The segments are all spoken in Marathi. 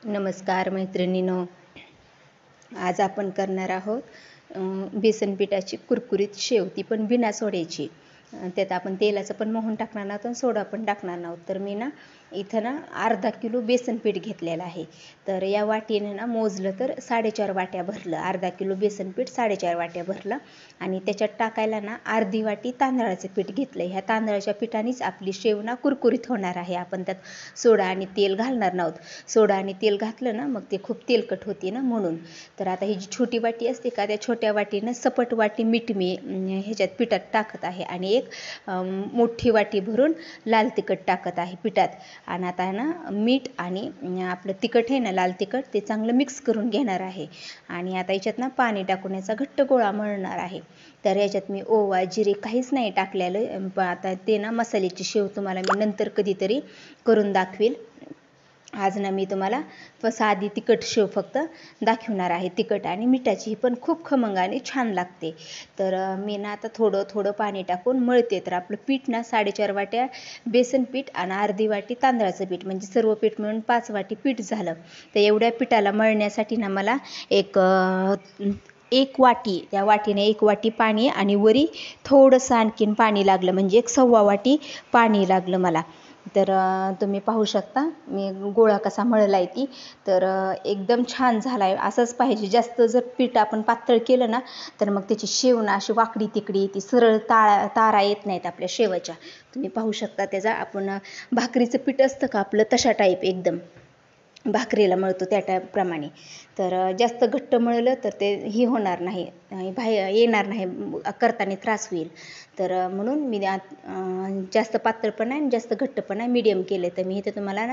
नमस्कार मैत्रिणींनो, आज आपण करणार आहोत बेसन पिठाची कुरकुरीत शेव, ती पण बिना सोड्याची. त्यात आपण तेलाचं पण मोहन टाकणार नव्हतं आणि सोडा पण टाकणार नव्हतं. तर मी इथं अर्धा किलो बेसन पीठ घेतलेलं आहे. तर या वाटीने मोजलं तर 4.5 वाट्या भरलं. अर्धा किलो बेसन पीठ 4.5 वाट्या भरलं आणि त्याच्यात टाकायला अर्धी वाटी तांदळाचं पीठ घेतलं. ह्या तांदळाच्या पिठानेच आपली शेव कुरकुरीत होणार आहे. आपण त्यात सोडा आणि तेल घालणार नव्हतं. सोडा आणि तेल घातलं मग ते खूप तेलकट होती म्हणून. तर आता ही जी छोटी वाटी असते का, त्या छोट्या वाटीनं सपट वाटी मीठ मी ह्याच्यात पिठात टाकत आहे आणि एक मोठी वाटी भरून लाल तिखट टाकत आहे पिठात. आणि आता मीठ आणि आपलं तिखट आहे लाल तिखट, ते चांगलं मिक्स करून घेणार आहे. आणि आता याच्यात पाणी टाकून याचा घट्ट गोळा मळणार आहे. तर याच्यात मी ओवा जिरे काहीच नाही टाकलेलं. आता ते मसाल्याची शेव तुम्हाला मी नंतर कधीतरी करून दाखवेल. आज मी तुम्हाला साधी तिखट शेव फक्त दाखवणार आहे. तिखट आणि मिठाची पण खूप खमंग आणि छान लागते. तर मी आता थोडं थोडं पाणी टाकून मळते. तर आपलं पीठ 4.5 वाट्या बेसन पीठ आणि अर्धी वाटी तांदळाचं पीठ, म्हणजे सर्व पीठ मिळून 5 वाटी पीठ झालं. तर एवढ्या पिठाला मळण्यासाठी मला एक वाटी, त्या वाटीने 1 वाटी पाणी आणि वरी थोडंसं आणखीन पाणी लागलं, म्हणजे 1 वाटी पाणी लागलं मला. तर तुम्ही पाहू शकता मी गोळा कसा मळला आहे ती. तर एकदम छान झाला आहे. असंच पाहिजे. जास्त जर पीठ आपण पातळ केलं तर मग त्याची शेव अशी वाकडी तिकडी येते, सरळ तारा येत नाहीत आपल्या शेवाच्या. तुम्ही पाहू शकता त्याचा, आपण भाकरीचं पीठ असतं का आपलं, तशा टाईप एकदम भाकरीला मळतो त्या टाईपप्रमाणे. तर जास्त घट्ट मळलं तर ते ही होणार नाही, बाहेर येणार नाही, करताना त्रास होईल. तर म्हणून मी जास्त पातळ पण नाही आणि जास्त घट्ट पण नाही, मीडियम केलं. तर मी इथं तुम्हाला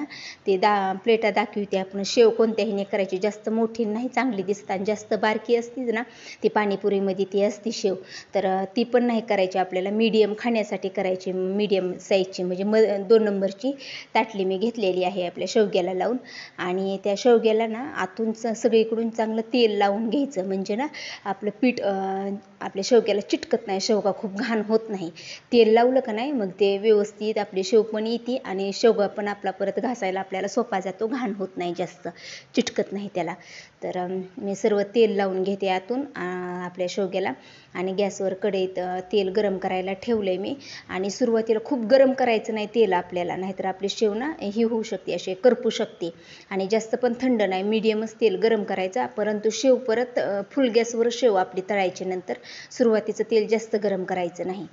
ते प्लेटा दाखवते. आपण शेव कोणत्याही करायची, जास्त मोठी नाही चांगली दिसतात, आणि जास्त बारकी असतीच ती पाणीपुरीमध्ये ती असती शेव, तर ती पण नाही करायची आपल्याला. मीडियम खाण्यासाठी करायची, मीडियम साईजची, म्हणजे 2 नंबरची ताटली मी घेतलेली आहे आपल्या शेवग्याला लावून. आणि त्या शेवग्याला आतून सगळीकडून चांगलं तेल लावून घ्यायचं, म्हणजे आपलं पीठ आपल्या शेवग्याला चिटकत नाही, शेवगा खूप घाण होत नाही. तेल लावलं का नाही मग ते व्यवस्थित आपली शेव पण येते आणि शेवगा पण आपला परत घासायला आपल्याला सोपा जातो, घाण होत नाही, जास्त चिटकत नाही त्याला. तर मी सर्व तेल लावून घेते आतून आपल्या शेवग्याला. आणि गॅसवर कढईत तेल गरम करायला ठेवलंय मी. आणि सुरुवातीला खूप गरम करायचं नाही तेल आपल्याला, नाहीतर आपली शेव ही होऊ शकते, अशी करपू शकते. आणि जास्त पण थंड नाही, मीडियमच तेल गरम करायचा. परंतु शेव परत फुल गॅसवर शेव आपली तळायची, नंतर सुरुवातीचं तेल जास्त गरम करायचं नाही.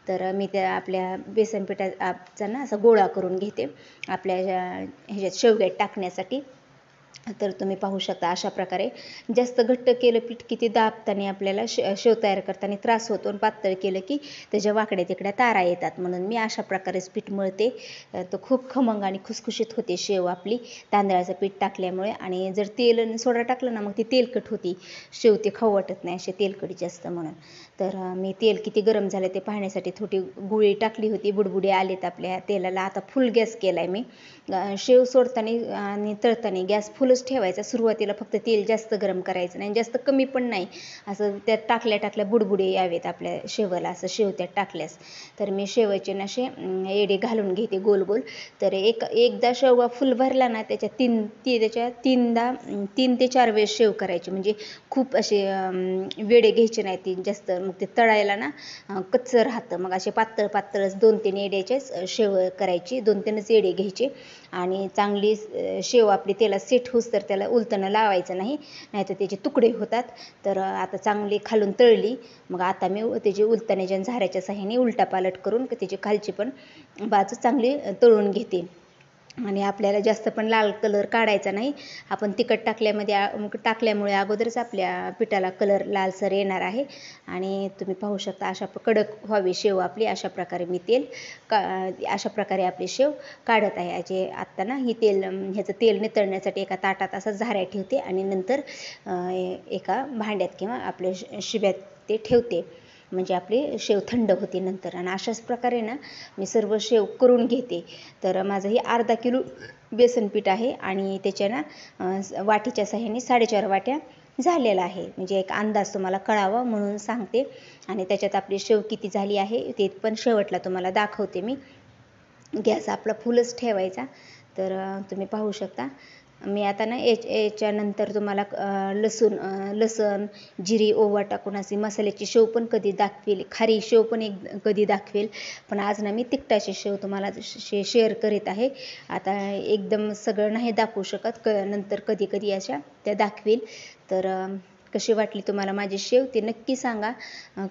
तर मी त्या आपल्या बेसन पिठाचा असा गोळा करून घेते आपल्या ह्याच्यात शेवग्यात टाकण्यासाठी. तर तुम्ही पाहू शकता अशा प्रकारे. जास्त घट्ट केलं पीठ की ते दाबताना आपल्याला शेव तयार करताना त्रास होतो, आणि पातळ केलं की त्याच्या वाकड्या तिकड्या तारा येतात. म्हणून मी अशा प्रकारेच पीठ मळते. तर खूप खमंग आणि खुसखुशीत होते शेव आपली तांदळाचं पीठ टाकल्यामुळे. आणि जर तेल आणि सोडा टाकलं मग ती तेलकट होती शेव, ते खाऊ वाटत नाही असे तेलकट जास्त म्हणून. तर मी तेल किती गरम झालं ते पाहण्यासाठी थोडी गुळी टाकली होती, बुडबुडे आलेत आपल्या तेलाला. आता फुल गॅस केला आहे मी. शेव सोडताना आणि तळताना गॅस फुलच ठेवायचा. सुरुवातीला फक्त तेल जास्त गरम करायचं नाही, जास्त कमी पण नाही, असं त्यात टाकल्या बुडबुडे यावेत आपल्या शेवला, असं शेव त्यात टाकल्यास. तर मी शेवाचे असे एडे घालून घेते गोल गोल. तर एकदा शेवगा फुल भरला त्याच्या त्याच्या 3 ते 4 वेळेस शेव करायची, म्हणजे खूप असे वेडे घ्यायचे नाही ती जास्त, मग ते तळायला कच्चं राहतं. मग असे पातळच 2-3 एड्याचेच शेव करायची, 2-3च एडे घ्यायचे. आणि चांगली शेव आपली तेलात सेट होस तर त्याला उलटणं लावायचं नाही, नाहीतर त्याचे तुकडे होतात. तर आता चांगली खालून तळली. मग आता मी त्याची उलटण्याच्या झाऱ्याच्या साहाय्याने उलटापालट करून त्याची खालची पण बाजू चांगली तळून घेते. आणि आपल्याला जास्त पण लाल कलर काढायचा नाही. आपण तिखट टाकल्यामुळे अगोदरच आपल्या पिठाला कलर लालसर येणार आहे. आणि तुम्ही पाहू शकता अशा कडक व्हावी शेव आपली. अशा प्रकारे मी अशा प्रकारे आपली शेव काढत आहे. आत्ता ही ह्याचं तेल नितळण्यासाठी एका ताटात असं झाऱ्या ठेवते आणि नंतर एका भांड्यात किंवा आपल्या शिब्यात ते ठेवते, म्हणजे आपली शेव थंड होते नंतर. आणि अशाच प्रकारे मी सर्व शेव करून घेते. तर माझं ही अर्धा किलो बेसन पीठ आहे आणि त्याच्या वाटीच्या साहाय्याने 4.5 वाट्या झालेला आहे, म्हणजे एक अंदाज तुम्हाला कळावा म्हणून सांगते. आणि त्याच्यात आपली शेव किती झाली आहे ते पण शेवटला तुम्हाला दाखवते मी. गॅस आपला फुलच ठेवायचा. तर तुम्ही पाहू शकता मी आता ना याच्यानंतर तुम्हाला लसण जिरी ओवा टाकून अशी मसाल्याची शेव पण कधी दाखवेल, खारी शेव पण कधी दाखवेल. पण आज ना मी तिखटाची शेव तुम्हाला शेअर करीत आहे. आता एकदम सगळं नाही दाखवू शकत, नंतर कधी कधी अशा त्या दाखवेल. तर कशी वाटली तुम्हाला माझी शेव ते नक्की सांगा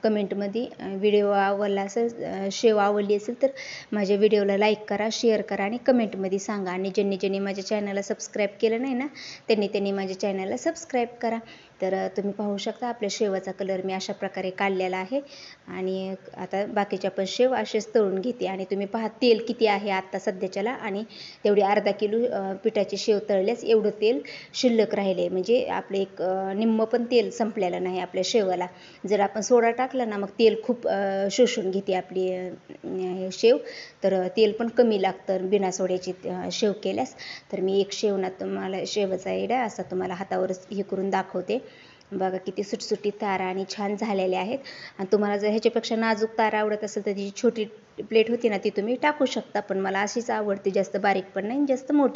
कमेंटमध्ये. व्हिडिओ आवडला असेल, शेव आवडली असेल तर माझ्या व्हिडिओला लाईक करा, शेअर करा आणि कमेंटमध्ये सांगा. आणि ज्यांनी माझ्या चॅनलला सबस्क्राईब केलं नाही ना त्यांनी माझ्या चॅनलला सबस्क्राईब करा. तर तुम्ही पाहू शकता आपल्या शेवाचा कलर मी अशा प्रकारे काढलेला आहे. आणि आता बाकीच्या पण शेव असेच तळून घेते. आणि तुम्ही पहा तेल किती आहे आत्ता सध्याच्याला, आणि तेवढी अर्धा किलो पिठाची शेव तळल्यास एवढं तेल शिल्लक राहिले. म्हणजे आपले एक निम्म पण तेल संपलेलं नाही आपल्या शेवाला. जर आपण सोडा टाकला ना मग तेल खूप शोषून घेते आपली शेव. तर तेल पण कमी लागतं बिना सोड्याची शेव केल्यास. तर मी एक शेवना तुम्हाला शेवचा आयडिया असा तुम्हाला हातावरच हे करून दाखवते. बघा किती सुटसुटीत तारा आणि छान झालेल्या आहेत. आणि तुम्हाला जर ह्याच्यापेक्षा नाजूक तारा आवडत असेल तर जी छोटी प्लेट होती ना ती तुम्ही टाकू शकता. पण मला अशीच आवडते, जास्त बारीक पण नाही जास्त मोठी.